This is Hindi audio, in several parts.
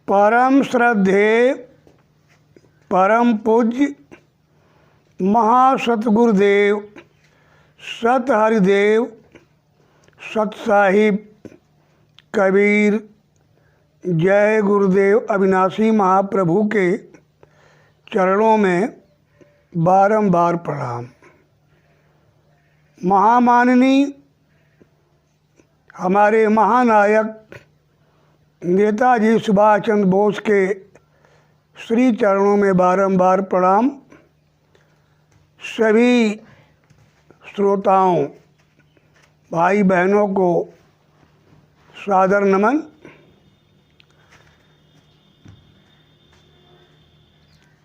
परम श्रद्धेय परम पूज्य महासतगुरुदेव सत हरिदेव सत साहिब कबीर जय गुरुदेव अविनाशी महाप्रभु के चरणों में बारंबार प्रणाम। महामाननीय हमारे महानायक नेताजी सुभाष चंद्र बोस के श्री चरणों में बारंबार प्रणाम। सभी श्रोताओं भाई बहनों को सादर नमन।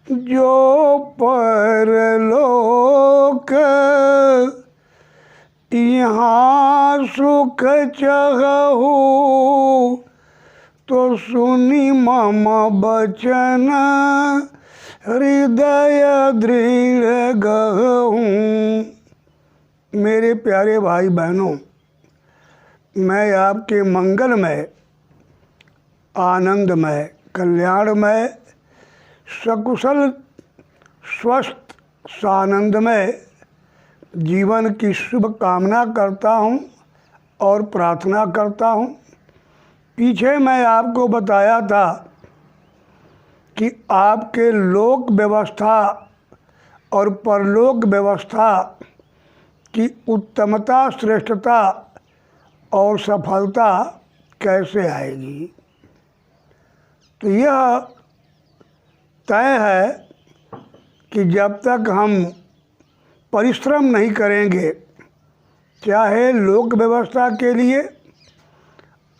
जो परलोक यहाँ सुख चाहू तो सुनी मम बचन हृदय दृढ़ गहूँ। मेरे प्यारे भाई बहनों, मैं आपके मंगलमय, आनंदमय, कल्याणमय, सकुशल, स्वस्थ, सानंदमय जीवन की शुभ कामना करता हूँ और प्रार्थना करता हूँ। पीछे मैं आपको बताया था कि आपके लोक व्यवस्था और परलोक व्यवस्था की उत्तमता, श्रेष्ठता और सफलता कैसे आएगी। तो यह तय है कि जब तक हम परिश्रम नहीं करेंगे, चाहे लोक व्यवस्था के लिए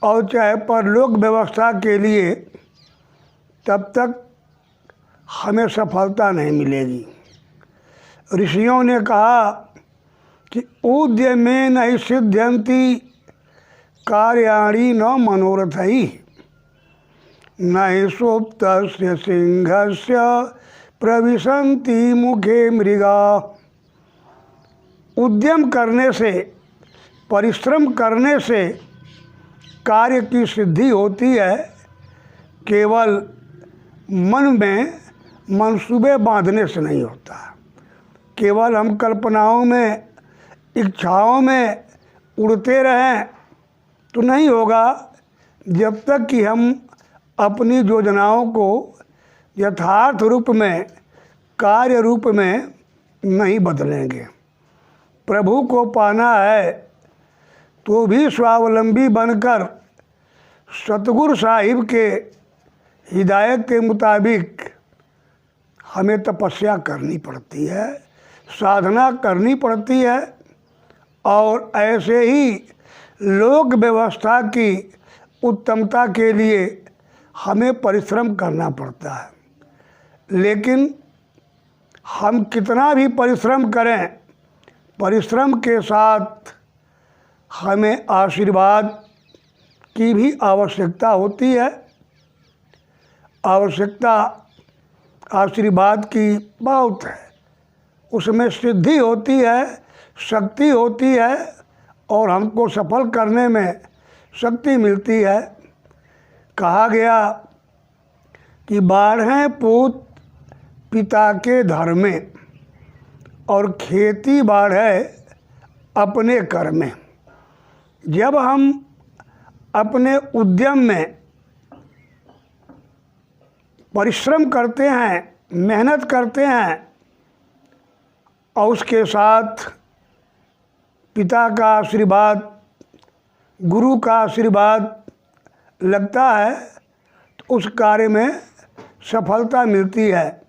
और चाहे परलोक व्यवस्था के लिए, तब तक हमें सफलता नहीं मिलेगी। ऋषियों ने कहा कि उद्यमे नहीं सिद्ध्यन्ति कार्याणि न मनोरथैः नहि सुप्तस्य सिंहस्य प्रविशन्ति मुखे मृगा। उद्यम करने से, परिश्रम करने से कार्य की सिद्धि होती है, केवल मन में मंसूबे बांधने से नहीं होता। केवल हम कल्पनाओं में, इच्छाओं में उड़ते रहें तो नहीं होगा, जब तक कि हम अपनी योजनाओं को यथार्थ रूप में, कार्य रूप में नहीं बदलेंगे। प्रभु को पाना है तो भी स्वावलंबी बनकर सतगुरु साहिब के हिदायत के मुताबिक हमें तपस्या करनी पड़ती है, साधना करनी पड़ती है, और ऐसे ही लोक व्यवस्था की उत्तमता के लिए हमें परिश्रम करना पड़ता है। लेकिन हम कितना भी परिश्रम करें, परिश्रम के साथ हमें आशीर्वाद की भी आवश्यकता होती है। आवश्यकता आशीर्वाद की बहुत है, उसमें सिद्धि होती है, शक्ति होती है और हमको सफल करने में शक्ति मिलती है। कहा गया कि 12 पूत पिता के धर्मे और खेती बाढ़े अपने कर में। जब हम अपने उद्यम में परिश्रम करते हैं, मेहनत करते हैं और उसके साथ पिता का आशीर्वाद, गुरु का आशीर्वाद लगता है, तो उस कार्य में सफलता मिलती है।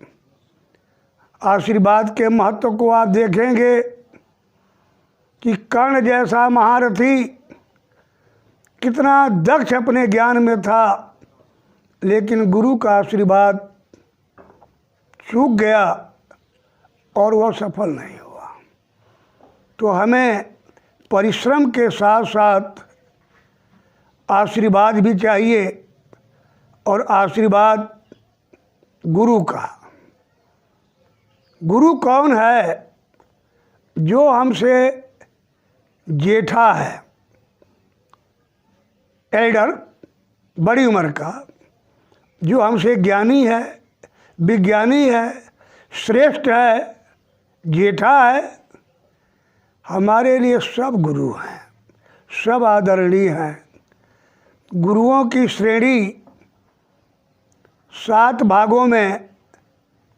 आशीर्वाद के महत्व को आप देखेंगे कि कर्ण जैसा महारथी कितना दक्ष अपने ज्ञान में था, लेकिन गुरु का आशीर्वाद चूक गया और वह सफल नहीं हुआ। तो हमें परिश्रम के साथ साथ आशीर्वाद भी चाहिए, और आशीर्वाद गुरु का। गुरु कौन है? जो हमसे जेठा है, एल्डर, बड़ी उम्र का, जो हमसे ज्ञानी है, विज्ञानी है, श्रेष्ठ है, जेठा है, हमारे लिए सब गुरु हैं, सब आदरणीय हैं। गुरुओं की श्रेणी 7 भागों में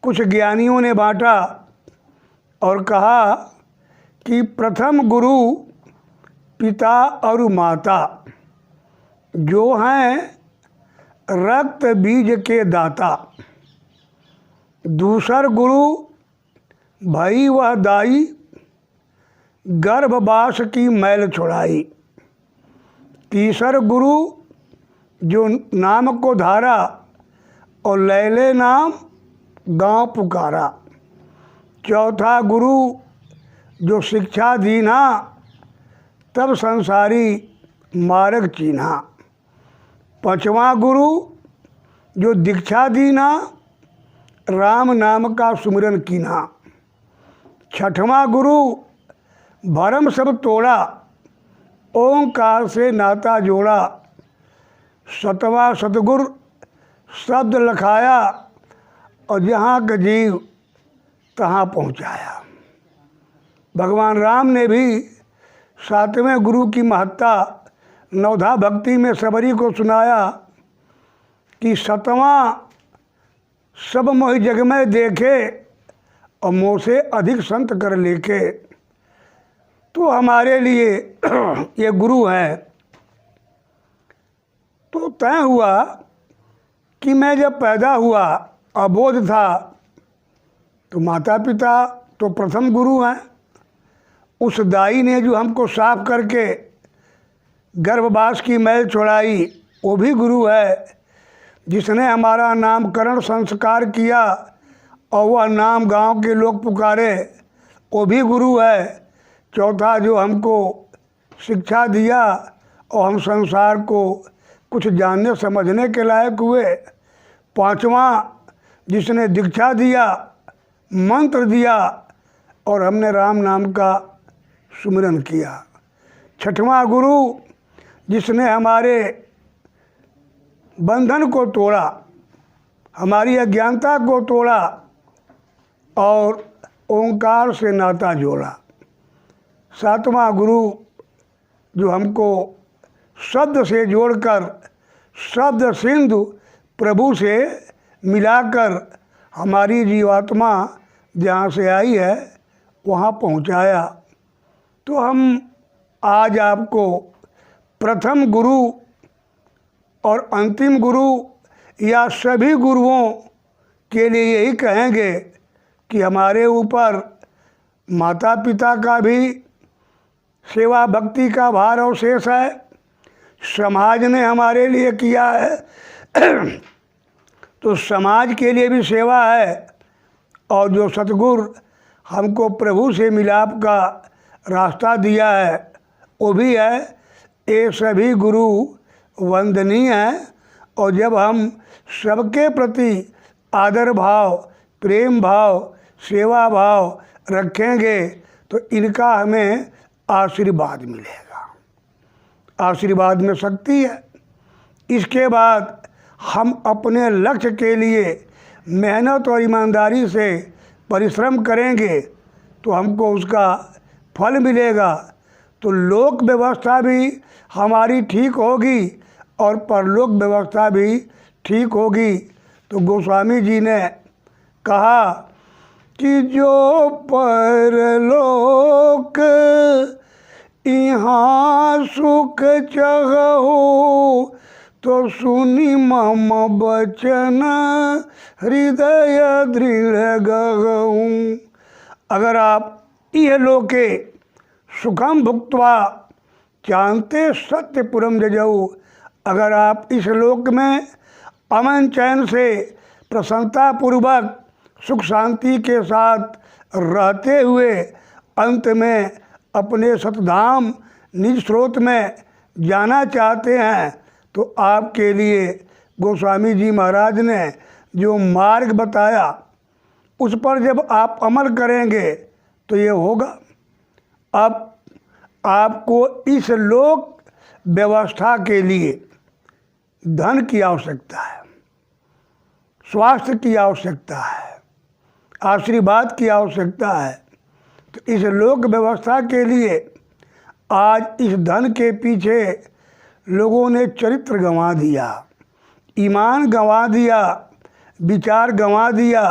कुछ ज्ञानियों ने बांटा और कहा कि प्रथम गुरु पिता और माता, जो हैं रक्त बीज के दाता। दूसर गुरु भई वह दाई, गर्भवास की मैल छुड़ाई। तीसर गुरु जो नाम को धारा और लैले नाम गांव पुकारा। चौथा गुरु जो शिक्षा दीना, तब संसारी मार्ग चीन्हा। पांचवा गुरु जो दीक्षा दीना, राम नाम का सुमिरन कीन्हा। छठवां गुरु भरम सब तोड़ा, ओंकार से नाता जोड़ा। सतवां सतगुरु शब्द लखाया और जहाँ का जीव तहाँ पहुँचाया। भगवान राम ने भी 7वें गुरु की महत्ता नवधा भक्ति में सबरी को सुनाया कि 7वां सब मोहि जग में देखे और मोह से अधिक संत कर लेके। तो हमारे लिए ये गुरु हैं। तो तय हुआ कि मैं जब पैदा हुआ, अबोध था, तो माता पिता तो प्रथम गुरु हैं। उस दाई ने जो हमको साफ करके गर्भवास की मैल छुड़ाई, वो भी गुरु है। जिसने हमारा नामकरण संस्कार किया और वह नाम गांव के लोग पुकारे, वो भी गुरु है। चौथा जो हमको शिक्षा दिया और हम संसार को कुछ जानने समझने के लायक हुए। पांचवा जिसने दीक्षा दिया, मंत्र दिया और हमने राम नाम का सुमिरन किया। छठवां गुरु जिसने हमारे बंधन को तोड़ा, हमारी अज्ञानता को तोड़ा और ओंकार से नाता जोड़ा। सातवां गुरु जो हमको शब्द से जोड़कर, शब्द सिंधु प्रभु से मिलाकर हमारी जीवात्मा जहाँ से आई है वहाँ पहुँचाया। तो हम आज आपको प्रथम गुरु और अंतिम गुरु या सभी गुरुओं के लिए यही कहेंगे कि हमारे ऊपर माता पिता का भी सेवा भक्ति का भार और शेष है। समाज ने हमारे लिए किया है तो समाज के लिए भी सेवा है। और जो सतगुरु हमको प्रभु से मिलाप का रास्ता दिया है वो भी है। ये सभी गुरु वंदनीय हैं। और जब हम सबके प्रति आदर भाव, प्रेम भाव, सेवा भाव रखेंगे तो इनका हमें आशीर्वाद मिलेगा। आशीर्वाद में शक्ति है। इसके बाद हम अपने लक्ष्य के लिए मेहनत और ईमानदारी से परिश्रम करेंगे तो हमको उसका फल मिलेगा। तो लोक व्यवस्था भी हमारी ठीक होगी और परलोक व्यवस्था भी ठीक होगी। तो गोस्वामी जी ने कहा कि जो परलोक यहाँ सुख चाहो तो सुनी मम बचन हृदय दृढ़ गहूँ। अगर आप यह लोके सुखम भुक्त्वा चाहते सत्यपुरम जजऊ, अगर आप इस लोक में अमन चैन से प्रसन्नतापूर्वक सुख शांति के साथ रहते हुए अंत में अपने सतधाम निज स्रोत में जाना चाहते हैं तो आपके लिए गोस्वामी जी महाराज ने जो मार्ग बताया उस पर जब आप अमल करेंगे तो ये होगा। अब आपको इस लोक व्यवस्था के लिए धन की आवश्यकता है। स्वास्थ्य की आवश्यकता है, आशीर्वाद की आवश्यकता है। तो इस लोक व्यवस्था के लिए आज इस धन के पीछे लोगों ने चरित्र गंवा दिया, ईमान गंवा दिया, विचार गंवा दिया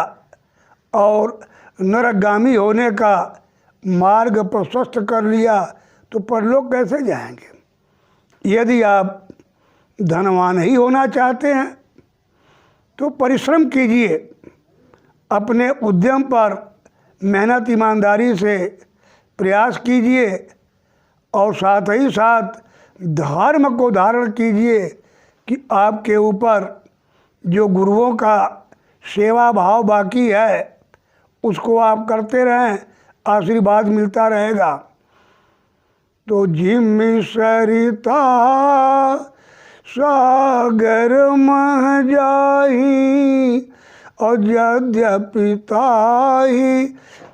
और नरकगामी होने का मार्ग प्रशस्त कर लिया। तो परलोक कैसे जाएंगे? यदि आप धनवान ही होना चाहते हैं तो परिश्रम कीजिए, अपने उद्यम पर मेहनत ईमानदारी से प्रयास कीजिए और साथ ही साथ धर्म को धारण कीजिए कि आपके ऊपर जो गुरुओं का सेवा भाव बाकी है उसको आप करते रहें, आशीर्वाद मिलता रहेगा। तो जिम्मी सरिता सागर मह जाही और यद्यपि ताही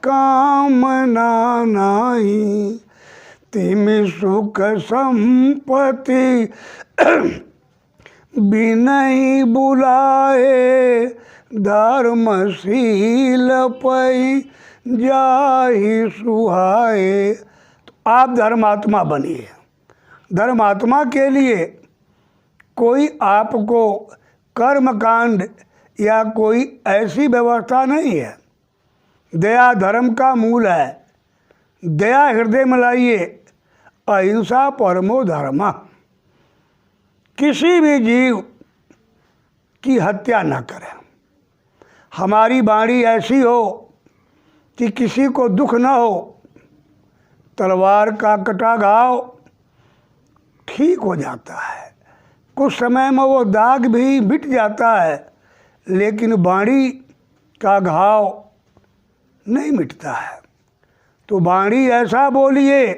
कामना नाही, तिमि सुख संपत्ति बिनहि बुलाए, धर्मशील पै जाहि सुहाए। तो आप धर्मात्मा बनिए। धर्मात्मा के लिए कोई आपको कर्मकांड या कोई ऐसी व्यवस्था नहीं है। दया धर्म का मूल है। दया हृदय में लाइए, अहिंसा परमो धर्म। किसी भी जीव की हत्या न करें। हमारी वाणी ऐसी हो कि किसी को दुख न हो। तलवार का कटा घाव ठीक हो जाता है, कुछ समय में वो दाग भी मिट जाता है, लेकिन वाणी का घाव नहीं मिटता है। तो वाणी ऐसा बोलिए,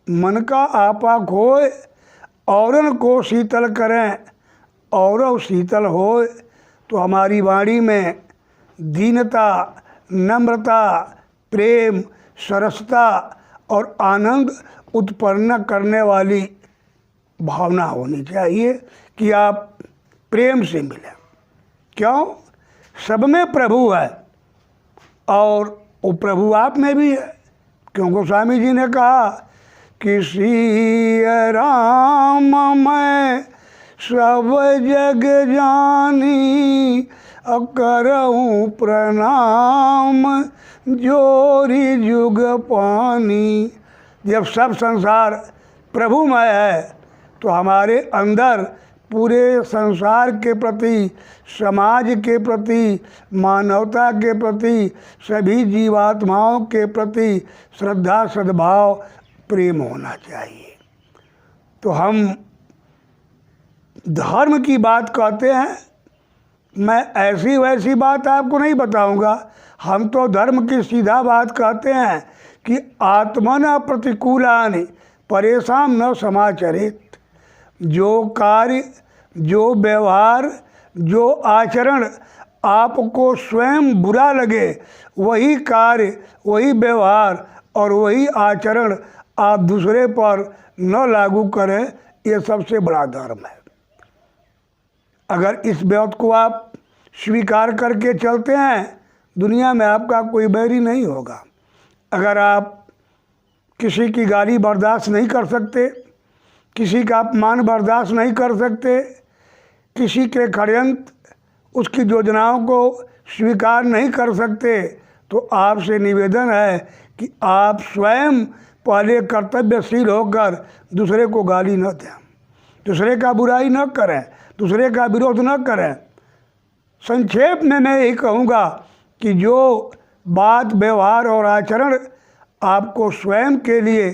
मन का आपा खोए, औरन को शीतल करें और शीतल होए। तो हमारी वाणी में दीनता, नम्रता, प्रेम, सरसता और आनंद उत्पन्न करने वाली भावना होनी चाहिए कि आप प्रेम से मिलें। क्यों? सब में प्रभु है और वो प्रभु आप में भी है। क्योंकि स्वामी जी ने कहा कि श्री राम मैं सब जग जानी, करऊँ प्रणाम जोरी जुग पानी। जब सब संसार प्रभुमय है तो हमारे अंदर पूरे संसार के प्रति, समाज के प्रति, मानवता के प्रति, सभी जीवात्माओं के प्रति श्रद्धा, सद्भाव, प्रेम होना चाहिए। तो हम धर्म की बात कहते हैं। मैं ऐसी वैसी बात आपको नहीं बताऊंगा। हम तो धर्म की सीधा बात कहते हैं कि आत्मना प्रतिकूलानि परेशान न समाचरित। जो कार्य, जो व्यवहार, जो आचरण आपको स्वयं बुरा लगे, वही कार्य, वही व्यवहार और वही आचरण आप दूसरे पर न लागू करें। ये सबसे बड़ा धर्म है। अगर इस बात को आप स्वीकार करके चलते हैं, दुनिया में आपका कोई बैरी नहीं होगा। अगर आप किसी की गाली बर्दाश्त नहीं कर सकते, किसी का अपमान बर्दाश्त नहीं कर सकते, किसी के षड्यंत्र, उसकी योजनाओं को स्वीकार नहीं कर सकते, तो आपसे निवेदन है कि आप स्वयं पहले कर्तव्यशील होकर दूसरे को गाली न दें, दूसरे का बुराई न करें, दूसरे का विरोध न करें। संक्षेप में मैं यही कहूँगा कि जो बात, व्यवहार और आचरण आपको स्वयं के लिए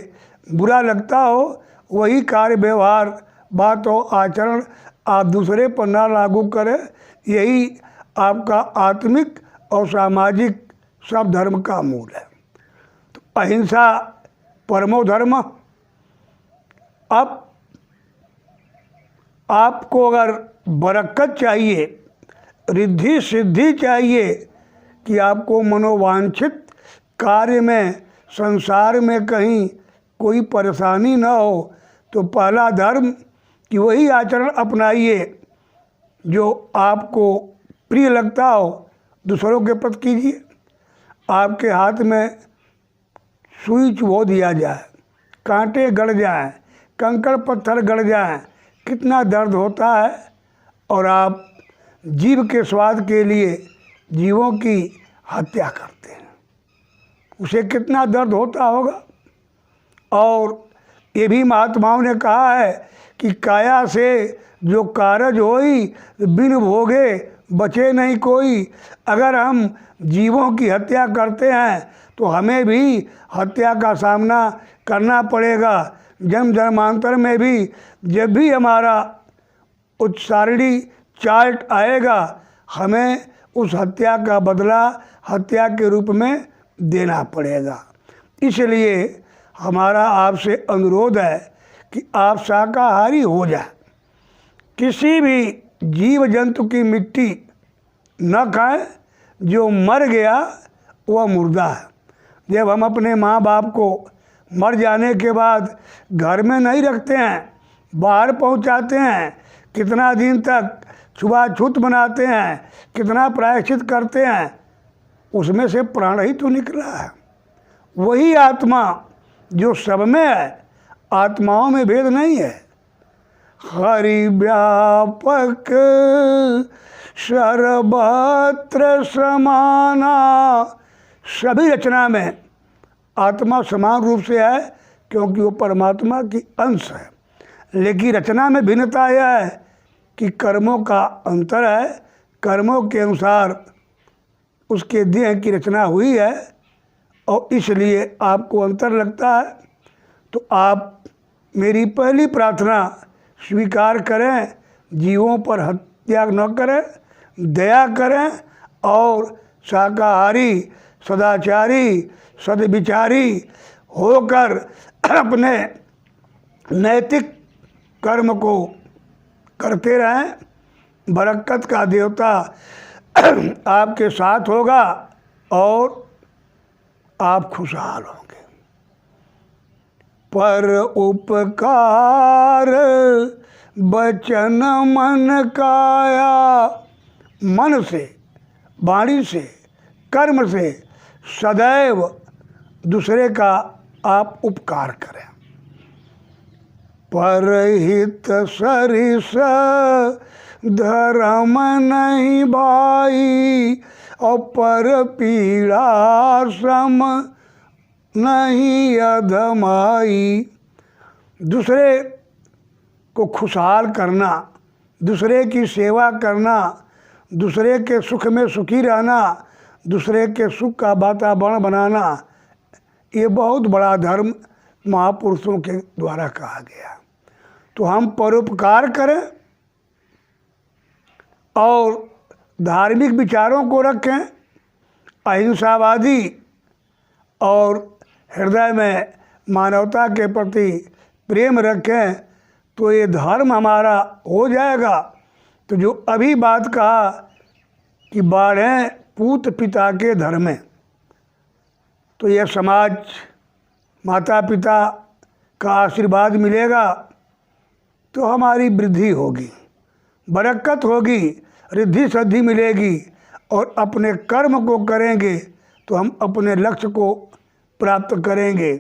बुरा लगता हो, वही कार्य, व्यवहार, बात और आचरण आप दूसरे पर ना लागू करें। यही आपका आत्मिक और सामाजिक सब धर्म का मूल है। तो अहिंसा परमो धर्म। अब आपको अगर बरकत चाहिए, रिद्धि सिद्धि चाहिए कि आपको मनोवांछित कार्य में, संसार में कहीं कोई परेशानी न हो, तो पहला धर्म कि वही आचरण अपनाइए जो आपको प्रिय लगता हो दूसरों के प्रति कीजिए। आपके हाथ में सुई चुभो दिया जाए, कांटे गड़ जाएं, कंकड़ पत्थर गड़ जाएं, कितना दर्द होता है। और आप जीव के स्वाद के लिए जीवों की हत्या करते हैं, उसे कितना दर्द होता होगा। और ये भी महात्माओं ने कहा है कि काया से जो कारज होई बिन भोगे बचे नहीं कोई। अगर हम जीवों की हत्या करते हैं तो हमें भी हत्या का सामना करना पड़ेगा। जन्म जन्मांतर में भी जब भी हमारा उत्सारणी चार्ट आएगा, हमें उस हत्या का बदला हत्या के रूप में देना पड़ेगा। इसलिए हमारा आपसे अनुरोध है कि आप शाकाहारी हो जाए। किसी भी जीव जंतु की मिट्टी न खाएं, जो मर गया वह मुर्दा है। जब हम अपने माँ बाप को मर जाने के बाद घर में नहीं रखते हैं, बाहर पहुँचाते हैं, कितना दिन तक छुआछूत बनाते हैं, कितना प्रायश्चित करते हैं, उसमें से प्राण ही तो निकला है। वही आत्मा जो सब में है, आत्माओं में भेद नहीं है। हरि व्यापक सर्वत्र समाना, सभी रचना में आत्मा समान रूप से है, क्योंकि वो परमात्मा की अंश है। लेकिन रचना में भिन्नता यह है कि कर्मों का अंतर है। कर्मों के अनुसार उसके देह की रचना हुई है, और इसलिए आपको अंतर लगता है। तो आप मेरी पहली प्रार्थना स्वीकार करें, जीवों पर हत्या न करें, दया करें और शाकाहारी, सदाचारी, सद्विचारी होकर अपने नैतिक कर्म को करते रहें। बरकत का देवता आपके साथ होगा और आप खुशहाल होंगे। पर उपकार बचन मन काया, मन से, वाणी से, कर्म से सदैव दूसरे का आप उपकार करें। परहित सरिस धर्म नहीं भाई, और पर पीड़ा सम नहीं अधमाई। दूसरे को खुशहाल करना, दूसरे की सेवा करना, दूसरे के सुख में सुखी रहना, दूसरे के सुख का वातावरण बनाना, ये बहुत बड़ा धर्म महापुरुषों के द्वारा कहा गया। तो हम परोपकार करें और धार्मिक विचारों को रखें, अहिंसावादी और हृदय में मानवता के प्रति प्रेम रखें, तो ये धर्म हमारा हो जाएगा। तो जो अभी बात कहा कि बाढ़ें पूत पिता के धर्म में, तो यह समाज माता पिता का आशीर्वाद मिलेगा तो हमारी वृद्धि होगी, बरकत होगी, रिद्धि सिद्धि मिलेगी। और अपने कर्म को करेंगे तो हम अपने लक्ष्य को प्राप्त करेंगे।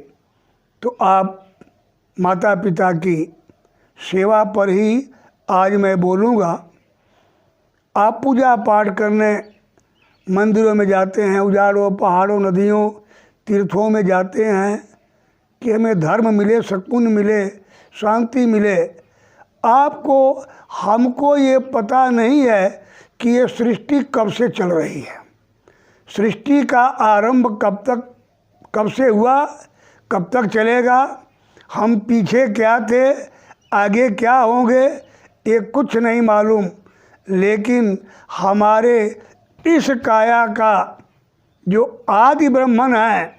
तो आप माता पिता की सेवा पर ही आज मैं बोलूँगा। आप पूजा पाठ करने मंदिरों में जाते हैं, उजाड़ों, पहाड़ों, नदियों, तीर्थों में जाते हैं कि हमें धर्म मिले, सुकून मिले, शांति मिले। आपको, हमको ये पता नहीं है कि ये सृष्टि कब से चल रही है, सृष्टि का आरंभ कब से हुआ, कब तक चलेगा, हम पीछे क्या थे, आगे क्या होंगे, ये कुछ नहीं मालूम। लेकिन हमारे इस काया का जो आदि ब्रह्मन है,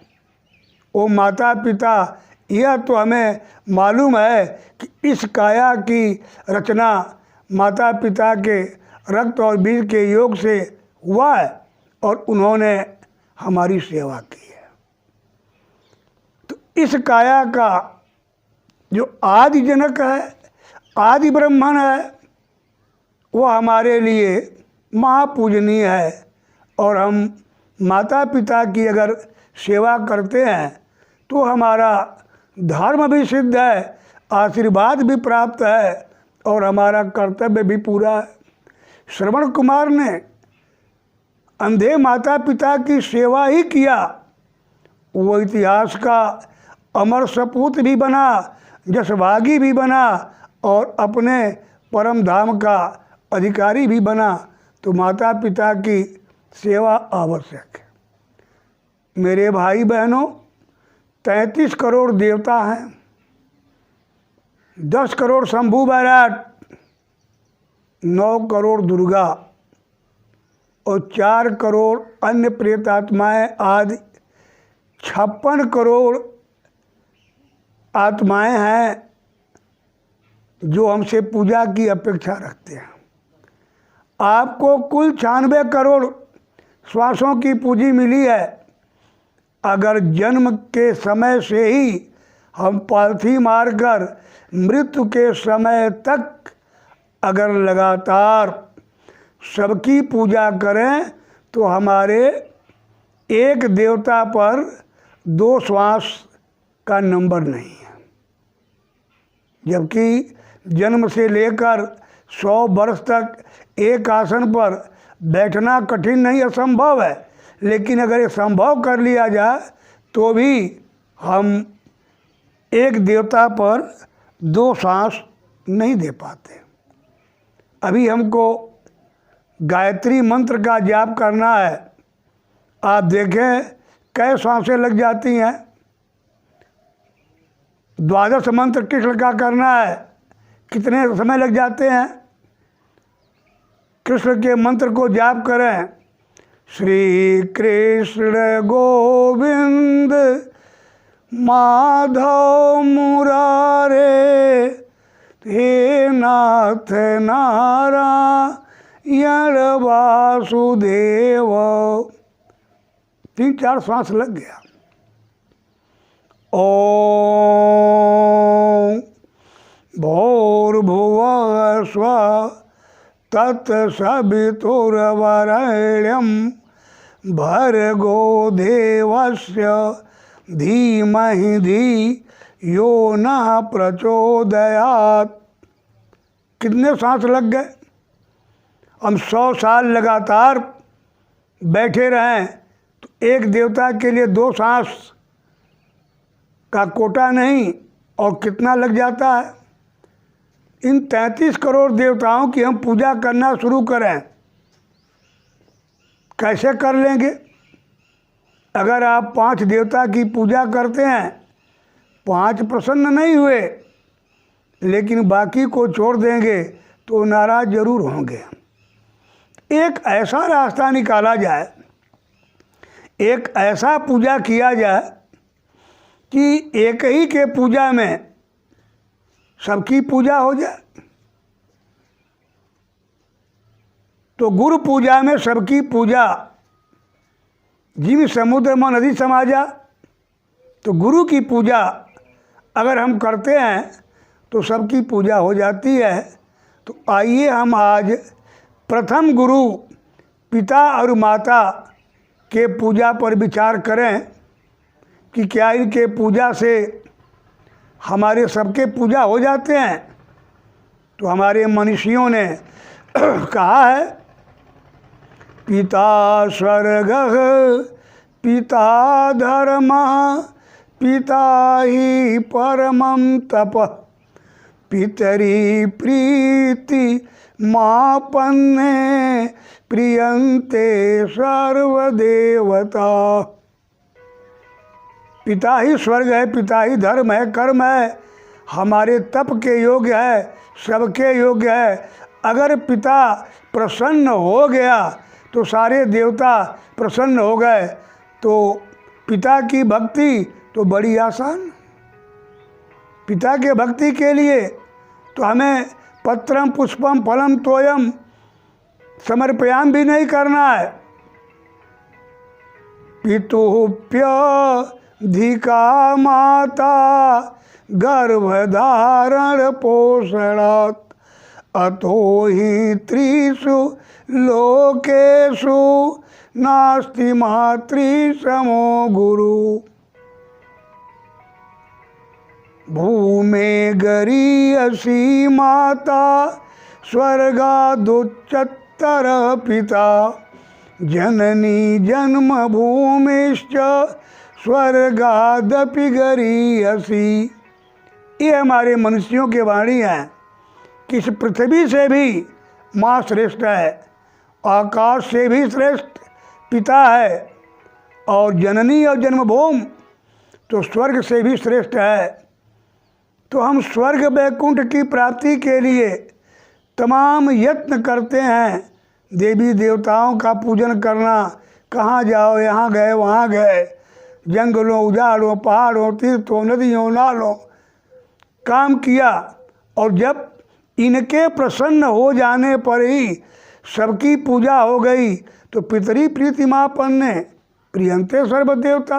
वो माता पिता, यह तो हमें मालूम है कि इस काया की रचना माता पिता के रक्त और बीज के योग से हुआ है और उन्होंने हमारी सेवा की है। तो इस काया का जो आदि जनक है, आदि ब्रह्मन है, वो हमारे लिए महापूजनीय है। और हम माता पिता की अगर सेवा करते हैं तो हमारा धर्म भी सिद्ध है, आशीर्वाद भी प्राप्त है और हमारा कर्तव्य भी पूरा है। श्रवण कुमार ने अंधे माता पिता की सेवा ही किया, वो इतिहास का अमर सपूत भी बना, जसभागी भी बना और अपने परम धाम का अधिकारी भी बना। तो माता पिता की सेवा आवश्यक है। मेरे भाई बहनों, 33 करोड़ देवता हैं, 10 करोड़ शंभू बैराट, 9 करोड़ दुर्गा और 4 करोड़ अन्य प्रेतात्माएं आदि 56 करोड़ आत्माएं हैं जो हमसे पूजा की अपेक्षा रखते हैं। आपको कुल 96 करोड़ श्वासों की पूंजी मिली है। अगर जन्म के समय से ही हम पालथी मारकर मृत्यु के समय तक अगर लगातार सबकी पूजा करें तो हमारे एक देवता पर 2 श्वास का नंबर नहीं है। जबकि जन्म से लेकर 100 वर्ष तक एक आसन पर बैठना कठिन नहीं, असंभव है। लेकिन अगर ये संभव कर लिया जाए तो भी हम एक देवता पर 2 सांस नहीं दे पाते। अभी हमको गायत्री मंत्र का जाप करना है। आप देखें कै सांसें लग जाती हैं। 12 मंत्र कृष्ण का करना है, कितने समय लग जाते हैं। कृष्ण के मंत्र को जाप करें, श्री कृष्ण गोविंद माधव मुरारे, हे नाथ नारायण वासुदेव। 3-4 श्वास लग गया। ओम भूर्भुवः स्वः तत्सवितुर्वरेण्यं भर्गो देवस्य धीमहि धियो नः प्रचोदयात्। कितने सांस लग गए। हम 100 साल लगातार बैठे रहें तो एक देवता के लिए 2 सांस का कोटा नहीं, और कितना लग जाता है। इन 33 करोड़ देवताओं की हम पूजा करना शुरू करें, कैसे कर लेंगे। अगर आप 5 देवता की पूजा करते हैं, 5 प्रसन्न नहीं हुए, लेकिन बाकी को छोड़ देंगे तो नाराज जरूर होंगे। एक ऐसा रास्ता निकाला जाए, एक ऐसा पूजा किया जाए कि एक ही के पूजा में सबकी पूजा हो जाए। तो गुरु पूजा में सबकी पूजा, जीव समुद्र में नदी समा जा। तो गुरु की पूजा अगर हम करते हैं तो सबकी पूजा हो जाती है। तो आइए हम आज प्रथम गुरु पिता और माता के पूजा पर विचार करें कि क्या इनके पूजा से हमारे सबके पूजा हो जाते हैं। तो हमारे मनीषियों ने कहा है, पिता स्वर्गः पिता धर्मः पिता ही परमं तपः पितरी प्रीति मापन्ने प्रियन्ते सर्वदेवता। पिता ही स्वर्ग है, पिता ही धर्म है, कर्म है, हमारे तप के योग्य है, सबके योग्य है। अगर पिता प्रसन्न हो गया तो सारे देवता प्रसन्न हो गए। तो पिता की भक्ति तो बड़ी आसान। पिता के भक्ति के लिए तो हमें पत्रम पुष्पम फलम तोयम समर्पयाम भी नहीं करना है। पितुप्यधिका माता गर्भधारण पोषणात् अतो हि त्रिषु लोकेषु नास्ति मातृसमो गुरु। भूमे गरीयसी माता स्वर्गादुच्चतर पिता जननी जन्मभूमिश्च स्वर्गादपि गरीयसी। ये हमारे मनुष्यों की वाणी है कि इस पृथ्वी से भी माँ श्रेष्ठ है, आकाश से भी श्रेष्ठ पिता है, और जननी और जन्मभूमि तो स्वर्ग से भी श्रेष्ठ है। तो हम स्वर्ग वैकुंठ की प्राप्ति के लिए तमाम यत्न करते हैं। देवी देवताओं का पूजन करना, कहाँ जाओ, यहाँ गए वहाँ गए, जंगलों उजाड़ों पहाड़ों तीर्थों नदियों नालों काम किया, और जब इनके प्रसन्न हो जाने पर ही सबकी पूजा हो गई तो पितरी प्रीतिमापन्ने प्रियंते सर्वदेवता।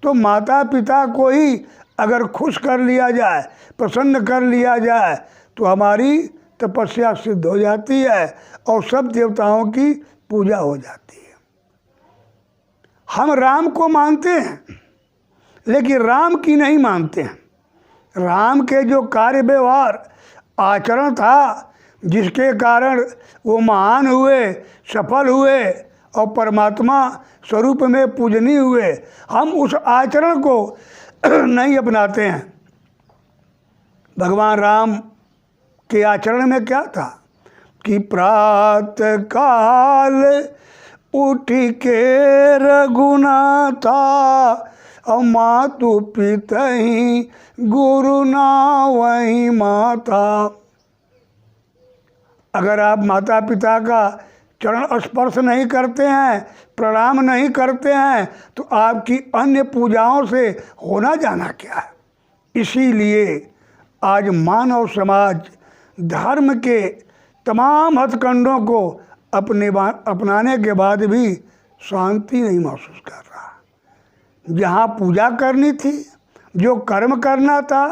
तो माता पिता को ही अगर खुश कर लिया जाए, प्रसन्न कर लिया जाए, तो हमारी तपस्या सिद्ध हो जाती है और सब देवताओं की पूजा हो जाती है। हम राम को मानते हैं लेकिन राम की नहीं मानते हैं। राम के जो कार्य व्यवहार आचरण था, जिसके कारण वो महान हुए, सफल हुए और परमात्मा स्वरूप में पूजनीय हुए, हम उस आचरण को नहीं अपनाते हैं। भगवान राम के आचरण में क्या था कि प्रातः काल उठ के रघुनाथा और मातु पिता ही गुरु ना वही माता। अगर आप माता पिता का चरण स्पर्श नहीं करते हैं, प्रणाम नहीं करते हैं, तो आपकी अन्य पूजाओं से होना जाना क्या है। इसीलिए आज मानव समाज धर्म के तमाम हथकंडों को अपनाने के बाद भी शांति नहीं महसूस कर रहा। जहाँ पूजा करनी थी, जो कर्म करना था,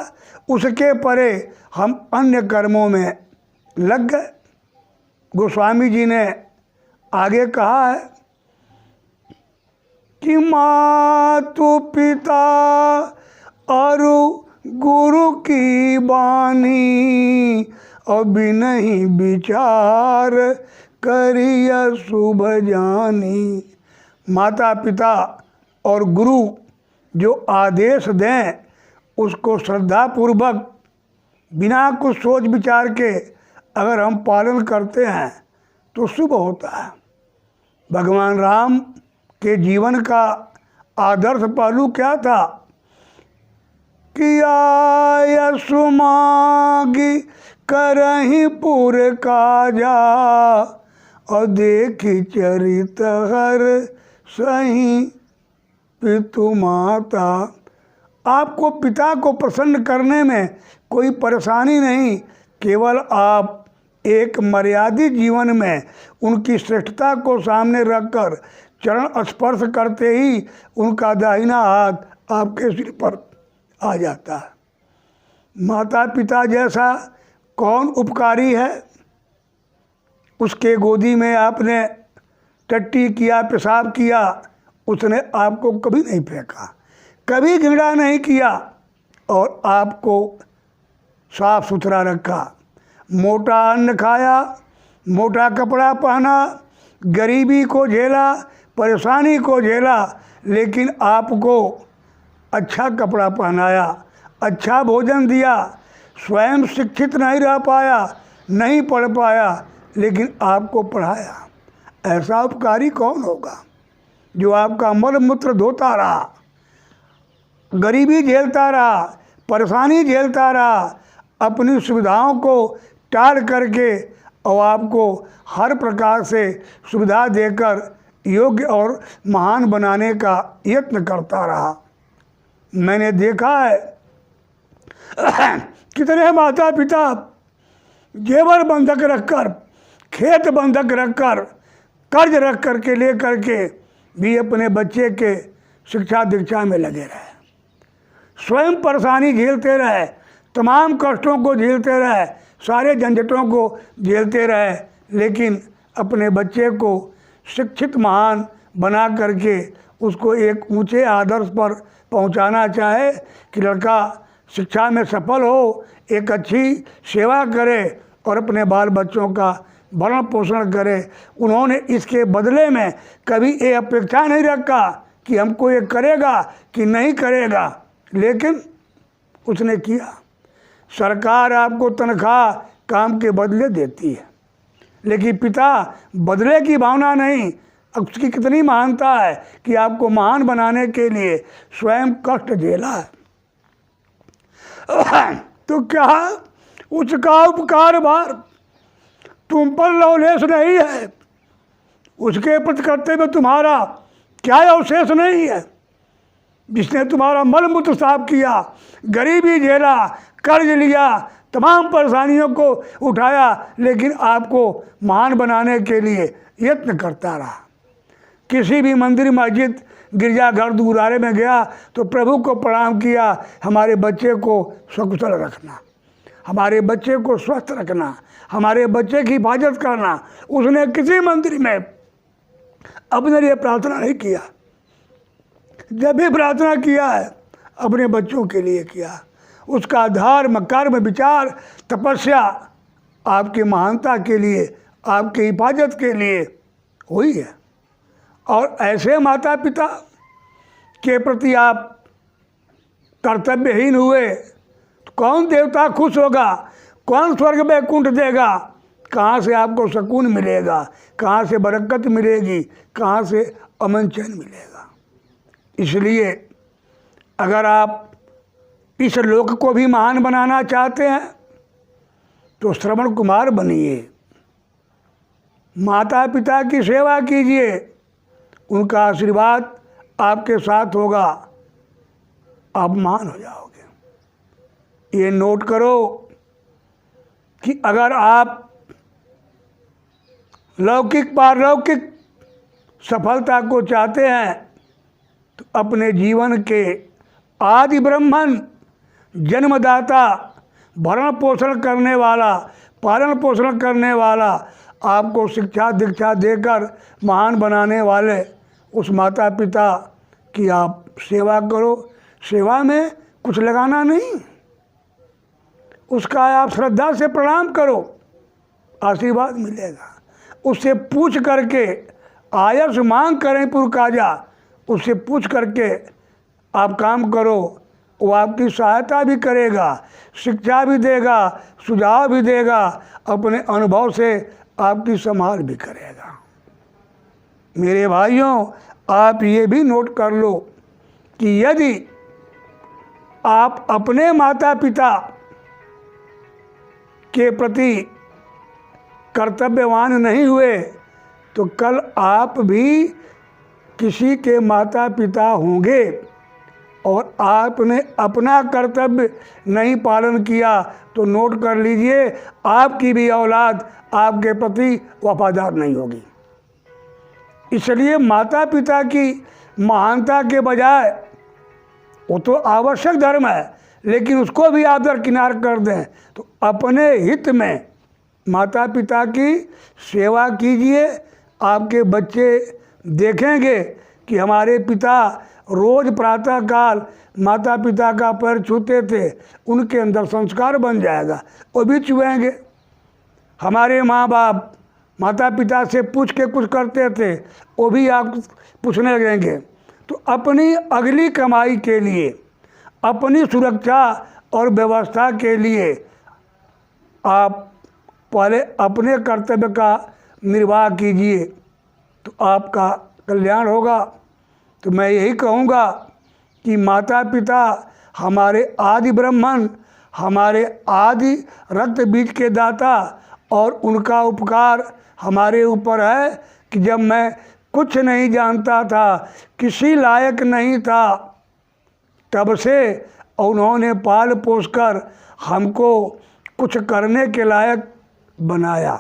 उसके परे हम अन्य कर्मों में लग गए। गोस्वामी जी ने आगे कहा है कि मातु पिता और गुरु की बानी अभी नहीं विचार करिया शुभ जानी। माता पिता और गुरु जो आदेश दें उसको श्रद्धापूर्वक बिना कुछ सोच विचार के अगर हम पालन करते हैं तो शुभ होता है। भगवान राम के जीवन का आदर्श पहलू क्या था कि आयसु मांगी करही पुर काजा और देखी चरित हर सही पितु माता। आपको पिता को प्रसन्न करने में कोई परेशानी नहीं, केवल आप एक मर्यादित जीवन में उनकी श्रेष्ठता को सामने रखकर चरण स्पर्श करते ही उनका दाहिना हाथ आपके सिर पर आ जाता है। माता पिता जैसा कौन उपकारी है। उसके गोदी में आपने टट्टी किया, पेशाब किया, उसने आपको कभी नहीं फेंका, कभी घृणा नहीं किया और आपको साफ सुथरा रखा। मोटा अन्न खाया, मोटा कपड़ा पहना, गरीबी को झेला, परेशानी को झेला, लेकिन आपको अच्छा कपड़ा पहनाया, अच्छा भोजन दिया। स्वयं शिक्षित नहीं रह पाया, नहीं पढ़ पाया, लेकिन आपको पढ़ाया। ऐसा उपकारी कौन होगा जो आपका मल मूत्र धोता रहा, गरीबी झेलता रहा, परेशानी झेलता रहा, अपनी सुविधाओं को टाल करके और आपको हर प्रकार से सुविधा देकर योग्य और महान बनाने का यत्न करता रहा। मैंने देखा है कितने माता पिता जेवर बंधक रखकर, खेत बंधक रखकर, कर्ज रख करके ले करके भी अपने बच्चे के शिक्षा दीक्षा में लगे रहे, स्वयं परेशानी झेलते रहे, तमाम कष्टों को झेलते रहे, सारे झंझटों को झेलते रहे, लेकिन अपने बच्चे को शिक्षित महान बना करके उसको एक ऊंचे आदर्श पर पहुंचाना चाहे कि लड़का शिक्षा में सफल हो, एक अच्छी सेवा करे और अपने बाल बच्चों का भरण पोषण करे। उन्होंने इसके बदले में कभी ये अपेक्षा नहीं रखा कि हमको ये करेगा कि नहीं करेगा, लेकिन उसने किया। सरकार आपको तनख्वाह काम के बदले देती है, लेकिन पिता बदले की भावना नहीं। उसकी कितनी महानता है कि आपको महान बनाने के लिए स्वयं कष्ट झेला है। तो क्या उसका उपकार भार तुम पर लवलेश नहीं है? उसके प्रति कर्तव्य तुम्हारा क्या अवशेष नहीं है? जिसने तुम्हारा मल मूत्र साफ किया, गरीबी झेला, कर्ज लिया, तमाम परेशानियों को उठाया, लेकिन आपको महान बनाने के लिए यत्न करता रहा। किसी भी मंदिर, मस्जिद, गिरजाघर, गुरुद्वारे में गया तो प्रभु को प्रणाम किया, हमारे बच्चे को सकुशल रखना, हमारे बच्चे को स्वस्थ रखना, हमारे बच्चे की हिफाजत करना। उसने किसी मंदिर में अपने लिए प्रार्थना नहीं किया। जब भी प्रार्थना किया है अपने बच्चों के लिए किया। उसका धर्म, कर्म, विचार, तपस्या आपकी महानता के लिए, आपकी हिफाजत के लिए हुई है। और ऐसे माता पिता के प्रति आप कर्तव्यहीन हुए तो कौन देवता खुश होगा? कौन स्वर्ग में कुंठ देगा? कहाँ से आपको सुकून मिलेगा? कहाँ से बरकत मिलेगी? कहाँ से अमन चैन मिलेगा? इसलिए अगर आप इस लोक को भी महान बनाना चाहते हैं तो श्रवण कुमार बनिए, माता पिता की सेवा कीजिए, उनका आशीर्वाद आपके साथ होगा, आप महान हो जाओगे। ये नोट करो कि अगर आप लौकिक पारलौकिक सफलता को चाहते हैं तो अपने जीवन के आदि ब्रह्मन, जन्मदाता, भरण पोषण करने वाला, पालन पोषण करने वाला, आपको शिक्षा दीक्षा देकर महान बनाने वाले उस माता पिता की आप सेवा करो। सेवा में कुछ लगाना नहीं, उसका आप श्रद्धा से प्रणाम करो, आशीर्वाद मिलेगा। उससे पूछ करके आयस मांग करें पुरकाजा, उससे पूछ करके आप काम करो, वो आपकी सहायता भी करेगा, शिक्षा भी देगा, सुझाव भी देगा, अपने अनुभव से आपकी संभाल भी करेगा। मेरे भाइयों, आप ये भी नोट कर लो कि यदि आप अपने माता पिता के प्रति कर्तव्यवान नहीं हुए तो कल आप भी किसी के माता पिता होंगे और आपने अपना कर्तव्य नहीं पालन किया तो नोट कर लीजिए, आपकी भी औलाद आपके प्रति वफादार नहीं होगी। इसलिए माता पिता की महानता के बजाय, वो तो आवश्यक धर्म है, लेकिन उसको भी आप दरकिनार कर दें तो अपने हित में माता पिता की सेवा कीजिए। आपके बच्चे देखेंगे कि हमारे पिता रोज़ प्रातःकाल माता पिता का पैर छूते थे, उनके अंदर संस्कार बन जाएगा, वो भी छुएंगे। हमारे माँ बाप माता पिता से पूछ के कुछ करते थे, वो भी आप पूछने लगेंगे। तो अपनी अगली कमाई के लिए, अपनी सुरक्षा और व्यवस्था के लिए आप पहले अपने कर्तव्य का निर्वाह कीजिए तो आपका कल्याण होगा। तो मैं यही कहूँगा कि माता पिता हमारे आदि ब्रह्मन, हमारे आदि रक्त बीज के दाता, और उनका उपकार हमारे ऊपर है कि जब मैं कुछ नहीं जानता था, किसी लायक नहीं था, तब से उन्होंने पाल पोस कर हमको कुछ करने के लायक बनाया।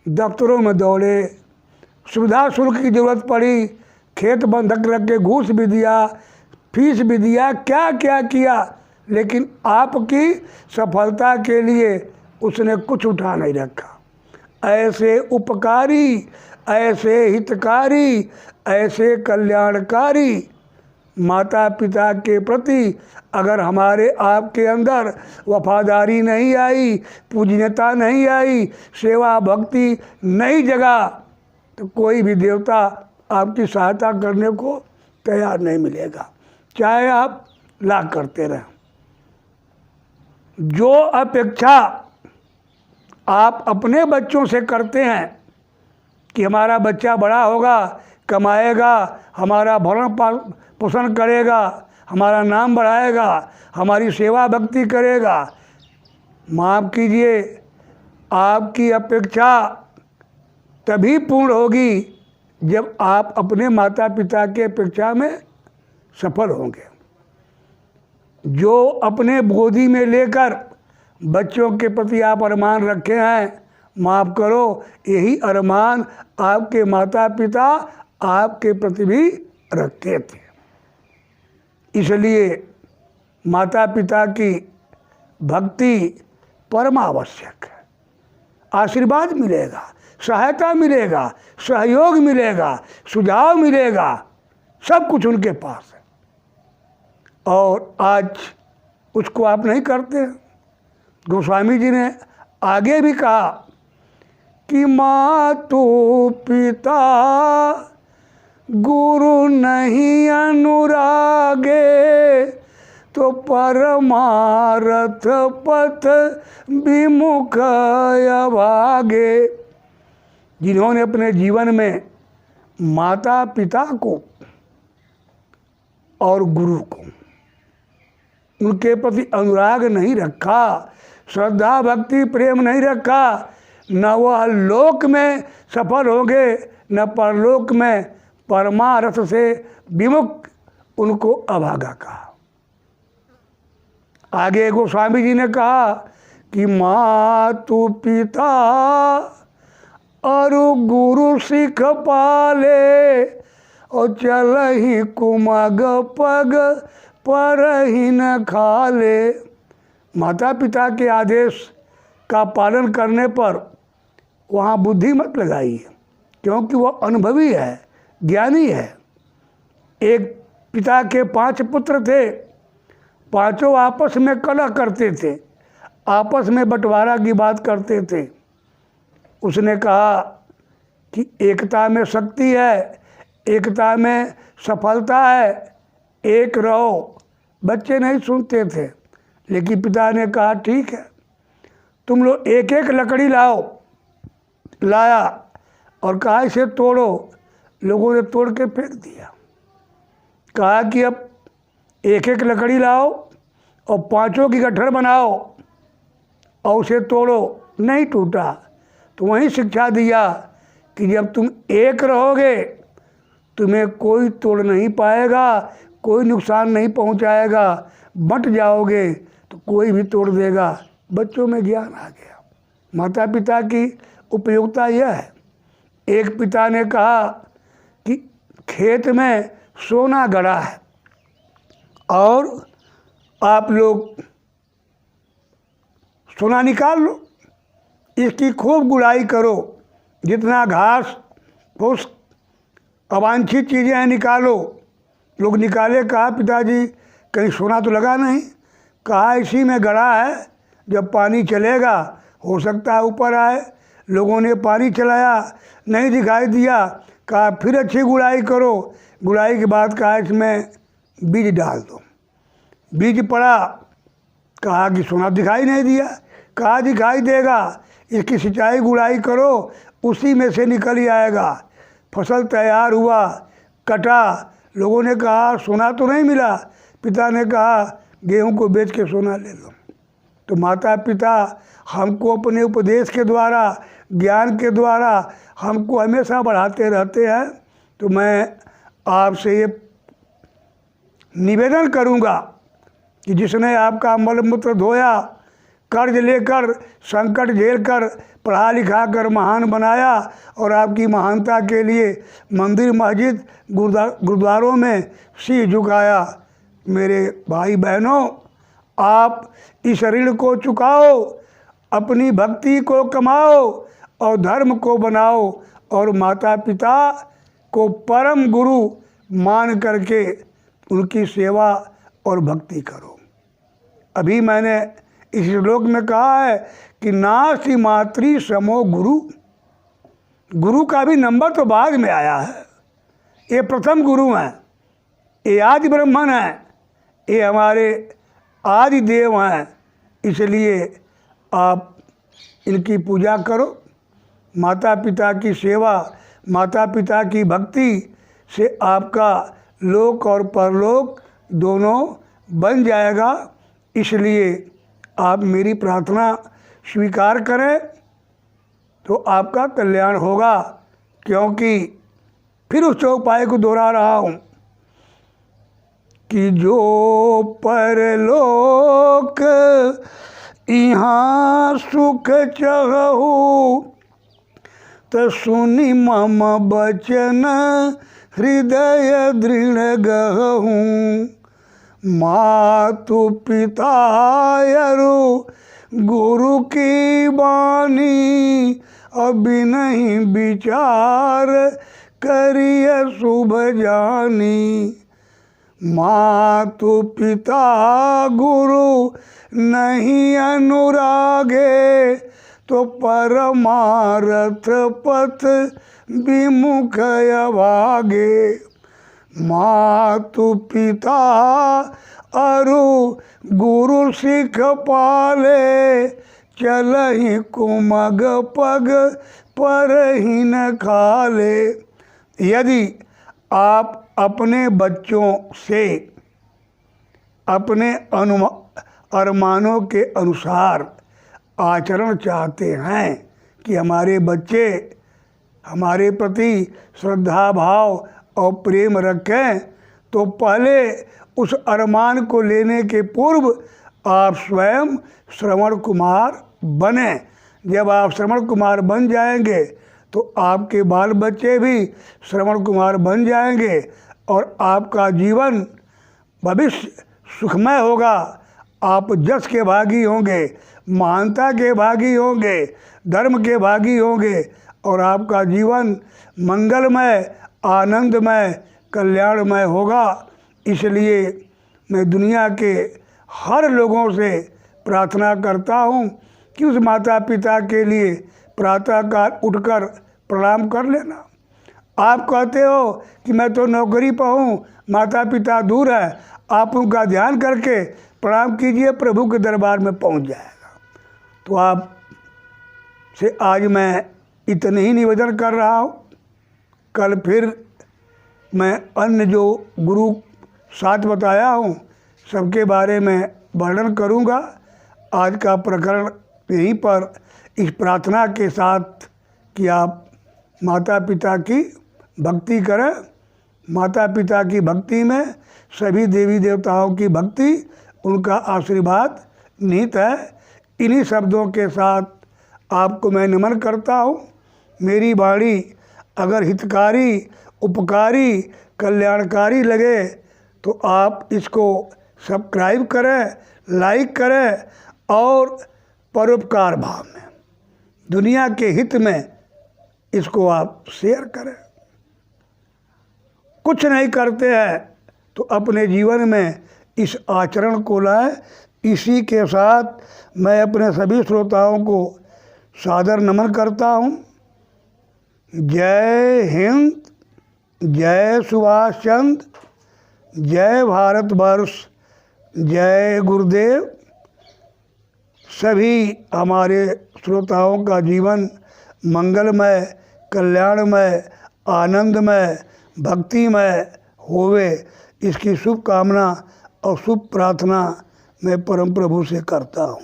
दफ्तरों में दौड़े, सुविधा शुल्क की ज़रूरत पड़ी, खेत बंधक रख के घूस भी दिया, फीस भी दिया, क्या क्या किया, लेकिन आपकी सफलता के लिए उसने कुछ उठा नहीं रखा। ऐसे उपकारी, ऐसे हितकारी, ऐसे कल्याणकारी माता पिता के प्रति अगर हमारे आपके अंदर वफादारी नहीं आई, पूजनीयता नहीं आई, सेवा भक्ति नहीं जगा, तो कोई भी देवता आपकी सहायता करने को तैयार नहीं मिलेगा, चाहे आप लाख करते रहें। जो अपेक्षा आप अपने बच्चों से करते हैं कि हमारा बच्चा बड़ा होगा, कमाएगा, हमारा भरण पोषण करेगा, हमारा नाम बढ़ाएगा, हमारी सेवा भक्ति करेगा, माफ़ कीजिए, आपकी अपेक्षा तभी पूर्ण होगी जब आप अपने माता पिता के अपेक्षा में सफल होंगे। जो अपने गोदी में लेकर बच्चों के प्रति आप अरमान रखे हैं, माफ़ करो, यही अरमान आपके माता पिता आपके प्रति भी रखते थे। इसलिए माता पिता की भक्ति परमावश्यक है। आशीर्वाद मिलेगा, सहायता मिलेगा, सहयोग मिलेगा, सुझाव मिलेगा, सब कुछ उनके पास है। और आज उसको आप नहीं करते। गोस्वामी जी ने आगे भी कहा कि मातु पिता गुरु नहीं अनुरागे, तो परमारथ पथ विमुख अभागे। जिन्होंने अपने जीवन में माता पिता को और गुरु को, उनके प्रति अनुराग नहीं रखा, श्रद्धा भक्ति प्रेम नहीं रखा, न वह लोक में सफल होंगे न परलोक में। परमारथ से विमुख उनको अभागा कहा। आगे गोस्वामी जी ने कहा कि मातु पिता और गुरु सिख पाले, और चल ही कुमग पग पर ही न खाले। माता पिता के आदेश का पालन करने पर वहाँ बुद्धि मत लगाइए, क्योंकि वह अनुभवी है, ज्ञानी है। एक पिता के 5 पुत्र थे, पांचों आपस में कलह करते थे, आपस में बंटवारा की बात करते थे। उसने कहा कि एकता में शक्ति है, एकता में सफलता है, एक रहो। बच्चे नहीं सुनते थे, लेकिन पिता ने कहा ठीक है, तुम लोग एक एक लकड़ी लाया और कहा इसे तोड़ो। लोगों ने तोड़ के फेंक दिया। कहा कि अब एक एक लकड़ी लाओ और 5 की गट्ठर बनाओ और उसे तोड़ो। नहीं टूटा। तो वहीं शिक्षा दिया कि जब तुम एक रहोगे तुम्हें कोई तोड़ नहीं पाएगा, कोई नुकसान नहीं पहुंचाएगा। बंट जाओगे तो कोई भी तोड़ देगा। बच्चों में ज्ञान आ गया। माता पिता की उपयोगिता यह है। एक पिता ने कहा कि खेत में सोना गड़ा है और आप लोग सोना निकाल लो, इसकी खूब गुड़ाई करो, जितना घास फूस अवांछित चीज़ें हैं निकालो। लोग निकाले। कहा पिताजी कहीं सोना तो लगा नहीं? कहा इसी में गड़ा है, जब पानी चलेगा हो सकता है ऊपर आए। लोगों ने पानी चलाया, नहीं दिखाई दिया। कहा फिर अच्छी गुड़ाई करो। गुड़ाई के बाद कहा इसमें बीज डाल दो। बीज पड़ा। कहा कि सोना दिखाई नहीं दिया। कहा दिखाई देगा, इसकी सिंचाई गुड़ाई करो, उसी में से निकल ही आएगा। फसल तैयार हुआ, कटा। लोगों ने कहा सोना तो नहीं मिला। पिता ने कहा गेहूं को बेच के सोना ले लो। तो माता पिता हमको अपने उपदेश के द्वारा, ज्ञान के द्वारा हमको हमेशा बढ़ाते रहते हैं। तो मैं आपसे ये निवेदन करूंगा कि जिसने आपका मलमूत्र धोया, कर्ज लेकर, संकट झेलकर, पढ़ा लिखा कर महान बनाया और आपकी महानता के लिए मंदिर मस्जिद गुरुद्वारों में शीश झुकाया, मेरे भाई बहनों आप इस ऋण को चुकाओ। अपनी भक्ति को कमाओ और धर्म को बनाओ और माता पिता को परम गुरु मान करके उनकी सेवा और भक्ति करो। अभी मैंने इस श्लोक में कहा है कि नास्ति मातृ समो गुरु। गुरु का भी नंबर तो बाद में आया है। ये प्रथम गुरु हैं, ये आदि ब्रह्मन हैं, ये हमारे आदि देव हैं। इसलिए आप इनकी पूजा करो। माता पिता की सेवा, माता पिता की भक्ति से आपका लोक और परलोक दोनों बन जाएगा। इसलिए आप मेरी प्रार्थना स्वीकार करें तो आपका कल्याण होगा। क्योंकि फिर उस चौपाई को दोहरा रहा हूँ कि जो परलोक यहाँ सुख चाहू तो सुनि मम बचन हृदय दृढ़ गहूँ। मातु पिता यरु गुरु की वाणी अभी नहीं विचार करिय शुभ जानी। मातु पिता गुरु नहीं अनुरागे तो परमार्थ पथ विमुख अभागे। मातु पिता अरु गुरु सिख पाले चलहि कुमग पग पर ही न खाले। यदि आप अपने बच्चों से अपने अरमानों के अनुसार आचरण चाहते हैं कि हमारे बच्चे हमारे प्रति श्रद्धा भाव और प्रेम रखें, तो पहले उस अरमान को लेने के पूर्व आप स्वयं श्रवण कुमार बने। जब आप श्रवण कुमार बन जाएंगे तो आपके बाल बच्चे भी श्रवण कुमार बन जाएंगे और आपका जीवन भविष्य सुखमय होगा। आप जस के भागी होंगे, महानता के भागी होंगे, धर्म के भागी होंगे और आपका जीवन मंगलमय, आनंदमय, कल्याणमय होगा। इसलिए मैं दुनिया के हर लोगों से प्रार्थना करता हूँ कि उस माता पिता के लिए प्रातःकाल उठकर प्रणाम कर लेना। आप कहते हो कि मैं तो नौकरी पर हूँ, माता पिता दूर है, आप उनका ध्यान करके प्रणाम कीजिए, प्रभु के दरबार में पहुँच जाएगा। तो आप से आज मैं इतने ही निवेदन कर रहा हूँ। कल फिर मैं अन्य जो गुरु साथ बताया हूँ सबके बारे में वर्णन करूँगा। आज का प्रकरण यहीं पर इस प्रार्थना के साथ कि आप माता पिता की भक्ति करें। माता पिता की भक्ति में सभी देवी देवताओं की भक्ति, उनका आशीर्वाद निहित है। इन्हीं शब्दों के साथ आपको मैं नमन करता हूँ। मेरी वाणी अगर हितकारी, उपकारी, कल्याणकारी लगे तो आप इसको सब्सक्राइब करें, लाइक करें और परोपकार भाव में दुनिया के हित में इसको आप शेयर करें। कुछ नहीं करते हैं तो अपने जीवन में इस आचरण को लाएं। इसी के साथ मैं अपने सभी श्रोताओं को सादर नमन करता हूँ। जय हिंद, जय सुभाष चंद्र, जय भारत वर्ष, जय गुरुदेव। सभी हमारे श्रोताओं का जीवन मंगलमय, कल्याणमय, आनंदमय, भक्तिमय होवे, इसकी शुभकामना और शुभ प्रार्थना मैं परम प्रभु से करता हूँ।